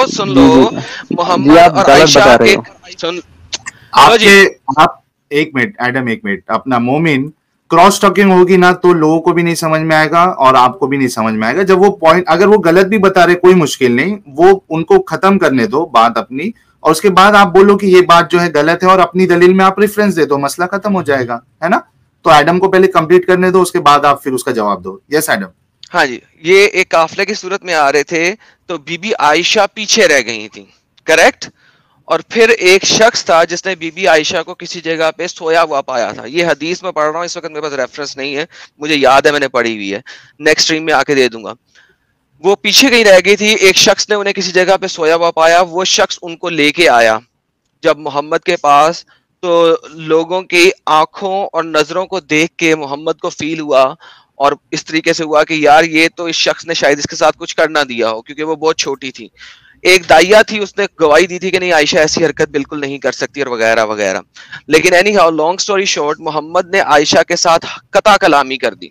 سن لو محمد اور عائشہ کے آپ ایک منٹ ایڈم, ایک منٹ. اپنا مومن کراس ٹاکنگ ہوگی نا تو لوگوں کو بھی نہیں سمجھ میں آئے گا اور آپ کو بھی نہیں سمجھ میں آئے گا. جب وہ پوائنٹ اگر وہ غلط بھی بتا رہے کوئی مشکل نہیں, وہ ان کو ختم کرنے دو بات اپنی, اور اس کے بعد آپ بولو کہ یہ بات جو ہے غلط ہے اور اپنی دلیل میں آپ ریفرنس دے دو, مسئلہ ختم ہو جائے گا, ہے نا. تو ایڈم کو پہلے کمپلیٹ کرنے دو, اس کے بعد آپ پھر اس کا جواب دو. یس ایڈم. ہاں جی, یہ ایک قافلے کی صورت میں آ رہے تھے تو بی بی عائشہ پیچھے رہ گئی تھی, کریکٹ. اور پھر ایک شخص تھا جس نے بی بی عائشہ کو کسی جگہ پہ سویا ہوا پایا تھا. یہ حدیث میں پڑھ رہا ہوں, اس وقت میرے پاس ریفرنس نہیں ہے, مجھے یاد ہے میں نے پڑھی ہوئی ہے, نیکسٹ اسٹریم میں آ کے دے دوں گا. وہ پیچھے کہیں رہ گئی تھی, ایک شخص نے انہیں کسی جگہ پہ سویا ہوا پایا, وہ شخص ان کو لے کے آیا جب محمد کے پاس. تو لوگوں کی آنکھوں اور نظروں کو دیکھ کے محمد کو فیل ہوا اور اس طریقے سے ہوا کہ یار یہ تو اس شخص نے شاید اس کے ساتھ کچھ کرنا دیا ہو, کیونکہ وہ بہت چھوٹی تھی. ایک دائیا تھی, اس نے گواہی دی تھی کہ نہیں عائشہ ایسی حرکت بالکل نہیں کر سکتی اور وغیرہ وغیرہ. لیکن anyhow long story short, Muhammad نے عائشہ کے ساتھ قطع کلامی کر دی,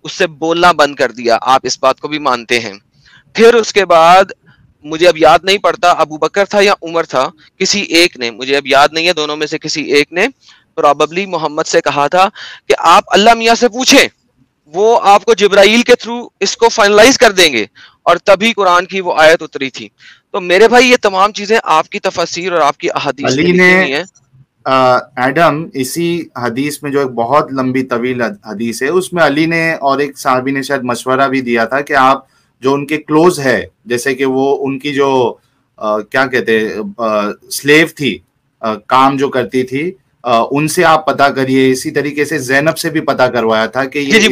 اس سے بولنا بند کر دیا. آپ اس بات کو بھی مانتے ہیں. پھر اس کے بعد مجھے اب یاد نہیں پڑتا ابو بکر تھا یا عمر تھا, کسی ایک نے, مجھے اب یاد نہیں ہے, دونوں میں سے کسی ایک نے پراببلی محمد سے کہا تھا کہ آپ اللہ میاں سے پوچھیں, وہ آپ کو جبرائیل کے تھرو اس کو فائنلائز کر دیں گے, اور تبھی قرآن کی وہ آیت اتری تھی. تو میرے بھائی یہ تمام چیزیں آپ کی تفسیر اور آپ کی احادیث میں لکھی ہوئی ہیں. ایڈم اسی حدیث میں جو ایک بہت لمبی طویل حدیث ہے, اس میں علی نے اور ایک صحابی نے شاید مشورہ بھی دیا تھا کہ آپ جو ان کے کلوز ہے, جیسے کہ وہ ان کی جو کیا کہتے سلیو تھی, کام جو کرتی تھی, ان سے آپ پتا کریے. اسی طریقے سے زینب سے بھی پتا کروایا تھا کہ یہ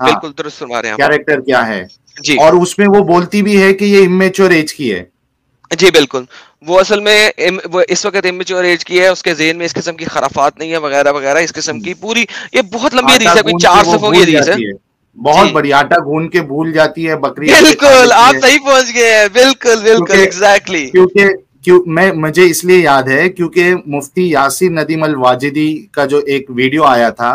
بالکل درست فرما رہے ہیں کیریکٹر کیا ہے, جی, اور اس میں وہ بولتی بھی ہے کہ یہ امیچور ایج کی ہے. جی بالکل, وہ اصل میں وہ اس وقت امیچور ایج کی ہے, اس کے ذہن میں اس قسم کی خرافات نہیں ہے وغیرہ وغیرہ, اس قسم کی پوری, یہ بہت لمبی حدیث ہے, کوئی 4 صفحوں کی حدیث ہے, بہت بڑی. آٹا گھون کے بھول جاتی ہے بکری. بالکل آپ صحیح پہنچ گئے ہیں, بالکل بالکل ایگزیکٹلی. مجھے اس لیے یاد ہے کیونکہ مفتی یاسر ندیم الواجدی کا جو ایک ویڈیو آیا تھا,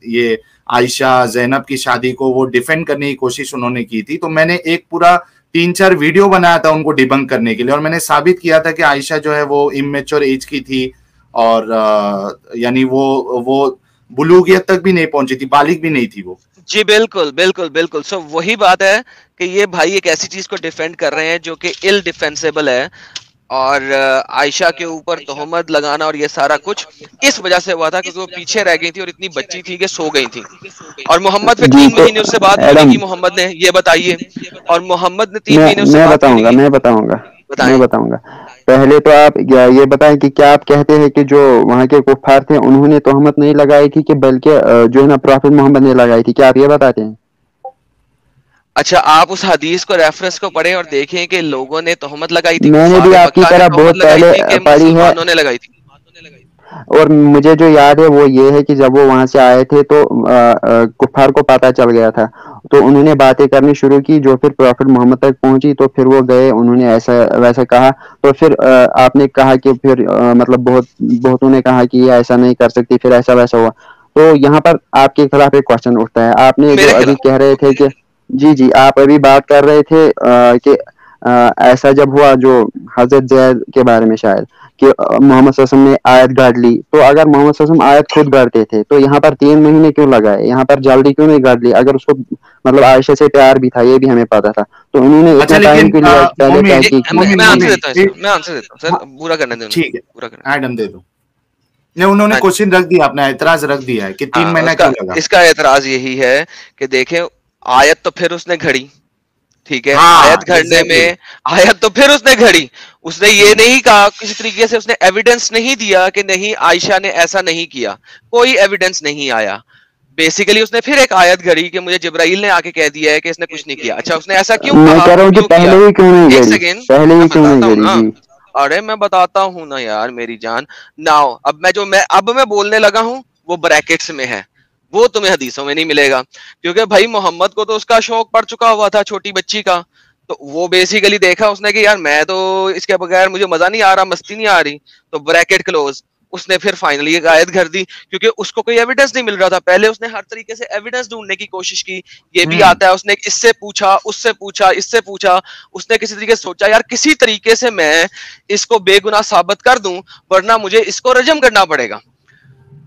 یہ عائشہ زینب کی شادی کو وہ ڈیفینڈ کرنے کی کوشش انہوں نے کی تھی, تو میں نے ایک پورا 3-4 ویڈیو بنایا تھا ان کو ڈیبنک کرنے کے لیے, اور میں نے ثابت کیا تھا کہ عائشہ جو ہے وہ امیچور ایج کی تھی, اور یعنی وہ بلوغیت تک بھی نہیں پہنچی تھی, بالغ بھی نہیں تھی وہ. جی بالکل بالکل بالکل. سو وہی بات ہے کہ یہ بھائی ایک ایسی چیز کو ڈیفینڈ کر رہے ہیں جو کہ ال ڈیفینسیبل ہے, اور عائشہ کے اوپر تہمت لگانا اور یہ سارا کچھ اس وجہ سے ہوا تھا کیونکہ وہ پیچھے رہ گئی تھی اور اتنی بچی تھی کہ سو گئی تھی, اور محمد پھر 3 مہینے اس سے بات کیوں نہیں کی محمد نے, یہ بتائیے, اور محمد نے 3 مہینے اس سے بات کیوں نہیں کی؟ میں بتاؤں گا. پہلے تو آپ یہ بتائیں کہ کیا آپ کہتے ہیں کہ جو وہاں کے کفار تھے انہوں نے تہمت نہیں لگائی تھی, کہ بلکہ جو ہے نا پروفیٹ محمد نے لگائی تھی, کیا آپ یہ بتاتے ہیں؟ اچھا, آپ اس حدیث کو ریفرنس کو پڑھیں اور دیکھیں کہ لوگوں نے تہمت لگائی تھی, میں نے بھی آپ کی طرح بہت پہلے پڑھی ہے, انہوں نے لگائی تھی. اور مجھے جو یاد ہے وہ یہ ہے کہ جب وہ وہاں سے آئے تھے تو کفار کو پتہ چل گیا تھا, تو انہوں نے باتیں کرنی شروع کی, جو پھر پروفٹ محمد تک پہنچی تو پھر وہ گئے, انہوں نے ایسا ویسا کہا, تو پھر آپ نے کہا کہ پھر مطلب بہتوں نے کہا کہ یہ ایسا نہیں کر سکتی, پھر ایسا ویسا ہوا. تو یہاں پر آپ کے خلاف ایک کوشچن اٹھتا ہے. آپ نے جو ابھی کہہ رہے تھے کہ جی آپ ابھی بات کر رہے تھے کہ ایسا جب ہوا جو حضرت زید کے بارے میں شاید کہ محمد صلی اللہ علیہ وسلم نے آیت گاڑ لی, تو اگر محمد صلی اللہ علیہ وسلم آیت خود گاڑتے تھے تو یہاں پر 3 مہینے کیوں لگائے, یہاں پر جلدی کیوں نہیں گاڑ لی؟ اگر اس کو مطلب عائشہ سے پیار بھی تھا, یہ بھی ہمیں پتا تھا, تو انہوں نے اتنا ٹائم کے لیے پہلے تحقیق. میں آنسر دیتا ہوں سر, پورا کرنے دیں. ٹھیک ہے, ایڈم دے دو. انہوں نے کوشچن رکھ دیا, اپنا اعتراض رکھ دیا ہے کہ 3 مہینہ کیوں لگا. اس کا اعتراض یہی ہے کہ دیکھیں آیت تو پھر اس نے گھڑی, ٹھیک ہے, آیت گھڑنے میں آیت تو پھر اس نے گھڑی, اس نے یہ نہیں کہا کسی طریقے سے, اس نے ایویڈنس نہیں دیا کہ نہیں عائشہ نے ایسا نہیں کیا, کوئی ایویڈنس نہیں آیا. بیسیکلی اس نے پھر ایک آیت گھڑی کہ مجھے جبرائیل نے آ کے کہہ دیا ہے کہ اس نے کچھ نہیں کیا. اچھا, اس نے ایسا کیوں کہا, میں کہہ رہا ہوں کہ پہلے ہی کیوں نہیں گھڑی, پہلے ہی کیوں نہیں گھڑی. ارے میں بتاتا ہوں نا یار میری جان. ناؤ اب میں بولنے لگا ہوں وہ بریکٹس میں ہے, وہ تمہیں حدیثوں میں نہیں ملے گا, کیونکہ بھائی محمد کو تو اس کا شوق پڑ چکا ہوا تھا چھوٹی بچی کا, تو وہ بیسیکلی دیکھا اس نے کہ یار میں تو اس کے بغیر مجھے مزہ نہیں آ رہا, مستی نہیں آ رہی, تو بریکٹ کلوز. اس نے پھر فائنلی ایک آیت گھڑ دی کیونکہ اس کو کوئی ایویڈنس نہیں مل رہا تھا. پہلے اس نے ہر طریقے سے ایویڈنس ڈھونڈنے کی کوشش کی, یہ بھی آتا ہے, اس نے اس سے پوچھا, اس سے پوچھا, اس سے پوچھا, اس نے کسی طریقے سے سوچا یار کسی طریقے سے میں اس کو بے گناہ ثابت کر دوں ورنہ مجھے اس کو رجم کرنا پڑے گا.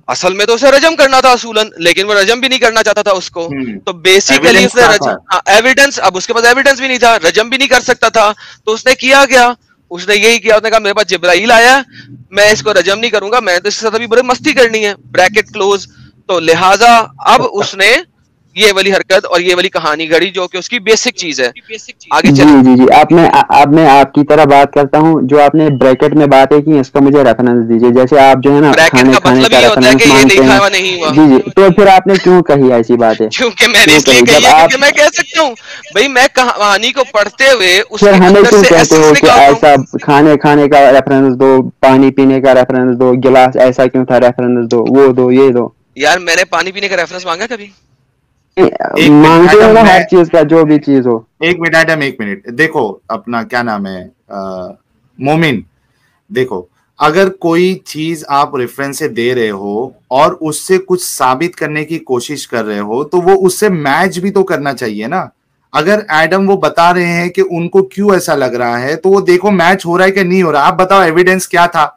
اصل میں تو اسے رجم کرنا تھا اصولاً, لیکن وہ رجم بھی نہیں کرنا چاہتا تھا اس کو, تو بیسیکلی اس نے ایویڈنس, اب اس کے پاس ایویڈنس بھی نہیں تھا, رجم بھی نہیں کر سکتا تھا, تو اس نے کیا گیا, اس نے یہی کیا, اس نے کہا میرے پاس جبرائیل آیا, میں اس کو رجم نہیں کروں گا, میں تو اس کے ساتھ ابھی بڑی مستی کرنی ہے, بریکٹ کلوز. تو لہٰذا اب اس نے یہ والی حرکت اور یہ والی کہانی گھڑی جو کہ اس کی بیسک چیز ہے. آگے جی اب میں آپ کی طرح بات کرتا ہوں, جو آپ نے بریکٹ میں باتیں کی اس کا مجھے ریفرنس دیجیے. جیسے آپ جو ہے نا کھانے کا ریفرنس مانگتے ہیں, جی تو پھر آپ نے کیوں کہی ایسی باتیں؟ کیونکہ میں نے اس لیے کہی ہے کیونکہ میں کہہ سکتا ہوں بھائی میں کہانی کو پڑھتے ہوئے اس پھر کے ہمیں اندر کیوں سے کہتے ہو کہ ایسا کھانے کا ریفرنس دو, پانی پینے کا ریفرنس دو, گلاس ایسا کیوں تھا ریفرنس دو, وہ دو, یہ دو. یار میں نے پانی پینے کا ریفرنس مانگا کبھی؟ مانگتے ہو نا ہر چیز کا, جو بھی چیز ہو. ایک منٹ دیکھو, اپنا کیا نام ہے مومن, دیکھو اگر کوئی چیز آپ ریفرنس سے دے رہے ہو اور اس سے کچھ ثابت کرنے کی کوشش کر رہے ہو تو وہ اس سے میچ بھی تو کرنا چاہیے نا. اگر ایڈم وہ بتا رہے ہیں کہ ان کو کیوں ایسا لگ رہا ہے, تو وہ دیکھو میچ ہو رہا ہے کہ نہیں ہو رہا. آپ بتاؤ ایویڈنس کیا تھا,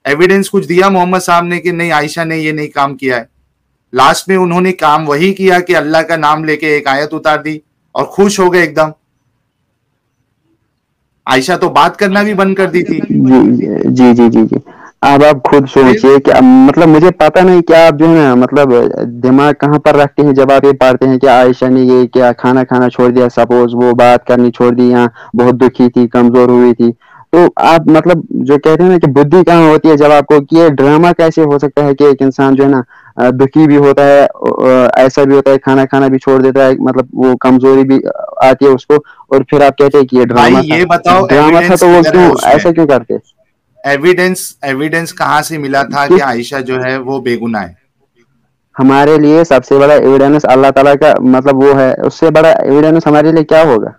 ایویڈنس کچھ دیا محمد صاحب نے کہ نہیں عائشہ نے یہ نہیں کام کیا ہے. لاسٹ میں انہوں نے کام وہی کیا کہ اللہ کا نام لے کے ایک آیت اتار دی اور خوش ہو گئے ایک دم. عائشہ تو بات کرنا بھی بند کر دی تھی. جی. اب آپ خود سوچئے کہ مطلب مجھے پتا نہیں کہ آپ جو ہے نا مطلب دماغ کہاں پر رکھتے ہیں جب آپ یہ پڑھتے ہیں کہ عائشہ نے یہ کیا کھانا کھانا چھوڑ دیا, سپوز وہ بات کرنی چھوڑ دی یا بہت دکھی تھی, کمزور ہوئی تھی, تو آپ مطلب جو کہتے ہیں نا کہ بدھی کہاں ہوتی ہے جب آپ کو, کہ یہ ڈرامہ کیسے ہو سکتا ہے کہ ایک انسان جو ہے نا دکھی بھی ہوتا ہے, ایسا بھی ہوتا ہے کھانا کھانا بھی چھوڑ دیتا ہے, مطلب وہ کمزوری بھی آتی ہے اس کو, اور پھر آپ کہتے ہیں کہ یہ ڈرامہ تھا. یہ بتاؤ ڈرامہ تھا ایویڈینس تو وہ کدھر ہے کیوں اس میں؟ ایسا کیوں کرتے؟ ایویڈینس کہاں سے ملا تھا کہ عائشہ جو ہے وہ بے گناہ ہے؟ ہمارے لیے سب سے بڑا ایویڈینس اللہ تعالیٰ کا مطلب وہ ہے, اس سے بڑا ایویڈینس ہمارے لیے کیا ہوگا؟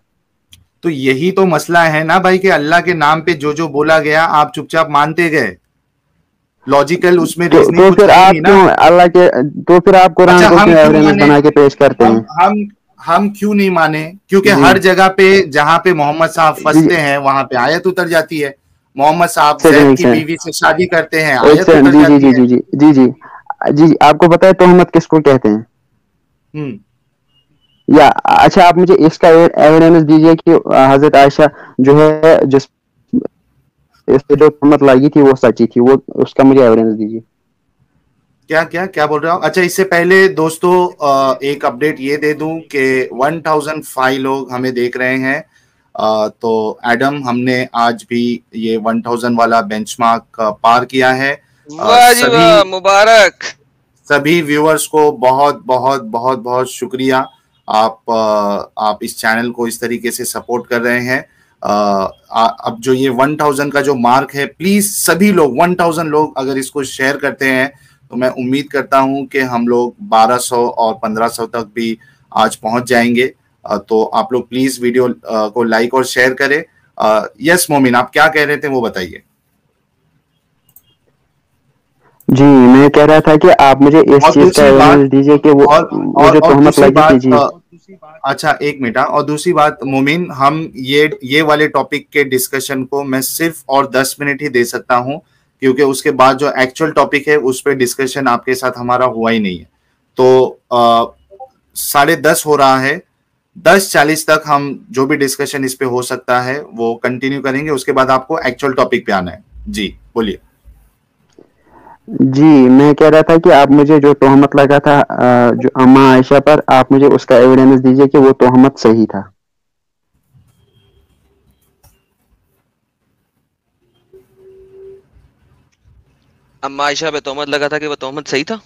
تو یہی تو مسئلہ ہے نا بھائی کہ اللہ کے نام پہ جو بولا گیا آپ چپ چاپ مانتے گئے, لاجیکل اس میں ریزننگ تو کچھ پھر ہے آپ نہیں نا. کیوں اللہ کے, تو پھر آپ قرآن کو ہم کیوں کیوں ایویڈینس مانے, بنا کے پیش کرتے ہیں؟ ہم کیوں نہیں مانے؟ کیونکہ جی ہر جگہ پہ جہاں پہ محمد صاحب جی پھنستے ہیں وہاں پہ آیت اتر جاتی ہے. محمد صاحب سیکنڈ زید ایک کی سیکنڈ بیوی سے شادی کرتے ہیں, ایک آیت سیکنڈ, اتر جی جی جاتی جی ہے. جی جی جی جی جی آپ کو پتا ہے تہمت کس کو کہتے ہیں؟ ہوں یا اچھا آپ مجھے اس کا ایویڈینس دیجئے کہ حضرت عائشہ جو ہے جس اس پہ جو تہمت لگی تھی وہ سچی تھی, وہ اس کا مجھے ایویڈینس دیجیے. کیا بول رہا ہوں. اچھا اس سے پہلے دوستو ایک اپڈیٹ یہ دے دوں کہ 1005 لوگ ہمیں دیکھ رہے ہیں, تو ایڈم ہم نے آج بھی یہ 1000 والا بینچ مارک پار کیا ہے. واہ جی واہ, مبارک. سبھی ویورز کو بہت بہت بہت بہت شکریہ. آپ اس چینل کو اس طریقے سے سپورٹ کر رہے ہیں. اب جو یہ 1000 کا جو مارک ہے, پلیز سبھی لوگ 1000 لوگ اگر اس کو شیئر کرتے ہیں تو میں امید کرتا ہوں کہ ہم لوگ 1200 اور 1500 تک بھی آج پہنچ جائیں گے. تو آپ لوگ پلیز ویڈیو کو لائک اور شیئر کریں. یس مومن, آپ کیا کہہ رہے تھے وہ بتائیے. جی میں کہہ رہا تھا کہ آپ مجھے اس اور چیز کا دوسری بات, ایویڈینس دیجیے کہ وہ جو اور تہمت دوسری لگی تھی. بات, جی اچھا ایک منٹ. اور دوسری بات مومن, ہم یہ والے ٹاپک کے ڈسکشن کو میں صرف اور 10 منٹ ہی دے سکتا ہوں, کیونکہ اس کے بعد جو ایکچوئل ٹاپک ہے اس پہ ڈسکشن آپ کے ساتھ ہمارا ہوا ہی نہیں ہے. تو 10:30 ہو رہا ہے, 10:40 تک ہم جو بھی ڈسکشن اس پہ ہو سکتا ہے وہ کنٹینیو کریں گے. اس کے بعد آپ کو ایکچوئل ٹاپک پہ آنا ہے. جی بولیے. جی میں کہہ رہا تھا کہ آپ مجھے جو تہمت لگا تھا جو اماں عائشہ پر, آپ مجھے اس کا ایویڈینس دیجیے کہ وہ تہمت صحیح تھا. اماں عائشہ پہ تہمت لگا تھا کہ وہ تہمت صحیح تھا.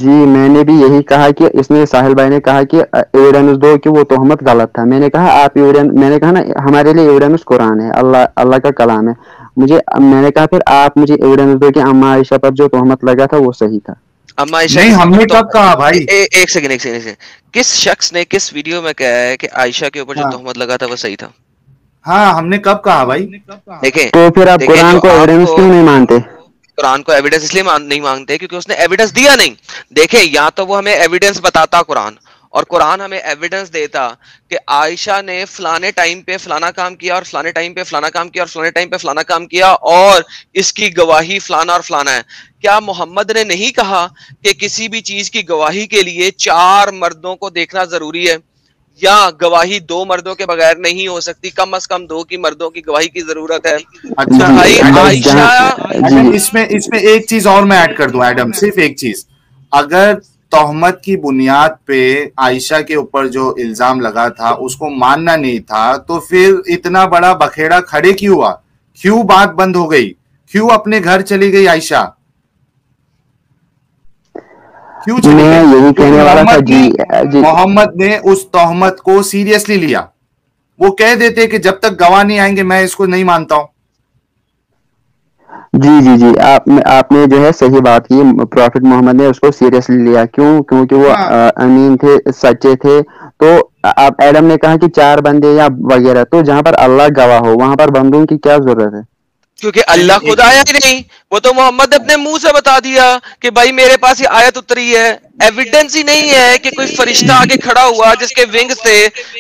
جی میں نے بھی یہی کہا کہ اس نے ساحل بھائی نے کہا کہ ایویڈینس دو کہ وہ تہمت غلط تھا. میں نے کہا آپ میں نے کہا نا ہمارے لیے ایویڈینس قرآن ہے, اللہ کا کلام ہے. میں نے کہا پھر آپ مجھے ایویڈینس دو کہ اماں عائشہ پر جو تہمت لگا تھا وہ صحیح تھا. اما عائشہ نہیں, ہم نے کب کہا بھائی؟ ایک سیکنڈ, کس شخص نے کس ویڈیو میں کہا ہے کہ عائشہ کے اوپر جو تہمت لگا تھا وہ صحیح تھا؟ ہاں ہم نے کب کہا بھائی؟ دیکھیں تو پھر آپ قرآن جو کو آپ ایویڈینس کو کیوں نہیں مانتے؟ قرآن کو ایویڈنس اس لیے نہیں مانگتے کیونکہ اس نے ایویڈنس دیا نہیں. دیکھیں یا تو وہ ہمیں ایویڈنس بتاتا قرآن, اور قرآن ہمیں ایویڈنس دیتا کہ عائشہ نے فلانے ٹائم پہ فلانا کام کیا اور فلانے ٹائم پہ فلانا کام کیا اور فلانے ٹائم پہ فلانا کام کیا اور اس کی گواہی فلانا اور فلانا ہے. کیا محمد نے نہیں کہا کہ کسی بھی چیز کی گواہی کے لیے 4 مردوں کو دیکھنا ضروری ہے, یا گواہی 2 مردوں کے بغیر نہیں ہو سکتی, کم از کم 2 کی مردوں کی گواہی کی ضرورت ہے؟ اچھا بھائی عائشہ ایڈم اس میں ایک چیز اور میں ایڈ کر دوں. ایڈم صرف ایک چیز, اگر تہمت کی بنیاد پہ عائشہ کے اوپر جو الزام لگا تھا اس کو ماننا نہیں تھا تو پھر اتنا بڑا بکھیڑا کھڑے کیوں ہوا؟ کیوں بات بند ہو گئی؟ کیوں اپنے گھر چلی گئی عائشہ؟ کیوں چلی میں گئی؟ یہی کہنے والا تھا. محمد نے اس تہمت کو سیریسلی لیا. وہ کہہ دیتے کہ جب تک گواہ نہیں آئیں گے میں اس کو نہیں مانتا ہوں. جی جی جی آپ نے جو ہے صحیح بات کی. پروفٹ محمد نے اس کو سیریسلی لیا. کیونکہ وہ امین تھے, سچے تھے. تو آپ ایڈم نے کہا کہ 4 بندے یا وغیرہ, تو جہاں پر اللہ گواہ ہو وہاں پر بندوں کی کیا ضرورت ہے؟ کیونکہ اللہ خود آیا ہی نہیں. وہ تو محمد نے اپنے منہ سے بتا دیا کہ بھائی میرے پاس یہ آیت اتری ہے. ایویڈنس ہی نہیں ہے کہ کوئی فرشتہ آگے کھڑا ہوا جس کے ونگز تھے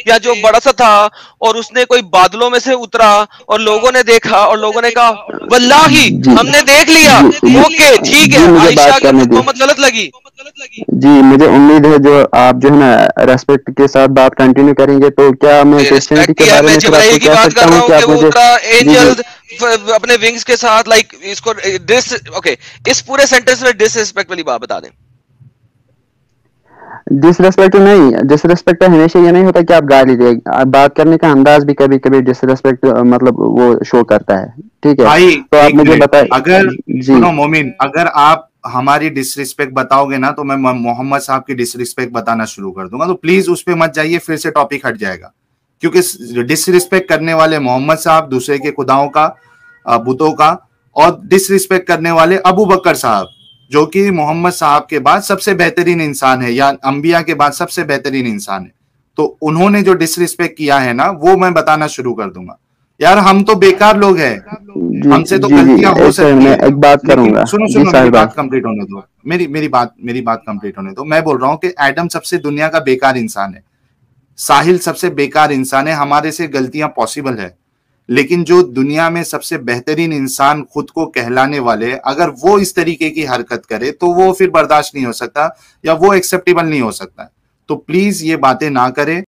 یا جو بڑا سا تھا اور اس نے کوئی بادلوں میں سے اترا اور لوگوں نے دیکھا اور لوگوں نے کہا واللہ ہم نے دیکھ لیا, اوکے ٹھیک ہے, مجھے عائشہ بات کے کرنے اوپر دی. تہمت غلط لگی. جی مجھے امید ہے جو آپ جو ہے نا ریسپیکٹ کے ساتھ بات کنٹینیو کریں گے. تو کیا میں کرسچینٹی ریسپیکٹ کے کی ہے, بارے میں میں پھر آپ جبرائیل کو کی کہہ بات سکتا کر رہا ہوں ہوں کہ کہ آپ وہ مجھے اترا جی جی اینجل اپنے ونگز کے ساتھ لائک اس کو اوکے اس پورے سینٹینس میں ڈس ریسپیکٹ والی بات بتا دیں. ڈس ریسپیکٹ نہیں, ڈس ریسپیکٹ ہمیشہ یہ نہیں ہوتا کہ آپ گالی دیں, بات کرنے کا انداز بھی کبھی کبھی ڈس ریسپیکٹ مطلب وہ شو کرتا ہے. ٹھیک ہے تو آپ مجھے بتائیں. اگر سنو مومن, اگر آپ ہماری ڈس ریسپیکٹ بتاؤ گے نا تو میں محمد صاحب کی ڈس ریسپیکٹ بتانا شروع کر دوں گا, تو پلیز اس پہ مت جائیے, پھر سے ٹاپک ہٹ جائے گا. کیونکہ ڈس ریسپیکٹ کرنے والے محمد صاحب دوسرے کے خداؤں کا, بتوں کا, اور ڈس ریسپیکٹ کرنے والے ابو بکر صاحب جو کہ محمد صاحب کے بعد سب سے بہترین انسان ہے, یا انبیاء کے بعد سب سے بہترین انسان ہے, تو انہوں نے جو ڈس ریسپیکٹ کیا ہے نا وہ میں بتانا شروع کر دوں گا. یار ہم تو بیکار لوگ ہیں, ہم سے تو غلطیاں ہو سکتی ہیں. ایک بات کروں گا, سنو میری بات کمپلیٹ ہونے دو, میری بات کمپلیٹ ہونے دو. میں بول رہا ہوں کہ ایڈم سب سے دنیا کا بیکار انسان ہے, ساحل سب سے بیکار انسان ہے, ہمارے سے غلطیاں پاسبل ہے, لیکن جو دنیا میں سب سے بہترین انسان خود کو کہلانے والے, اگر وہ اس طریقے کی حرکت کرے تو وہ پھر برداشت نہیں ہو سکتا, یا وہ ایکسیپٹیبل نہیں ہو سکتا. تو پلیز یہ باتیں نہ کرے.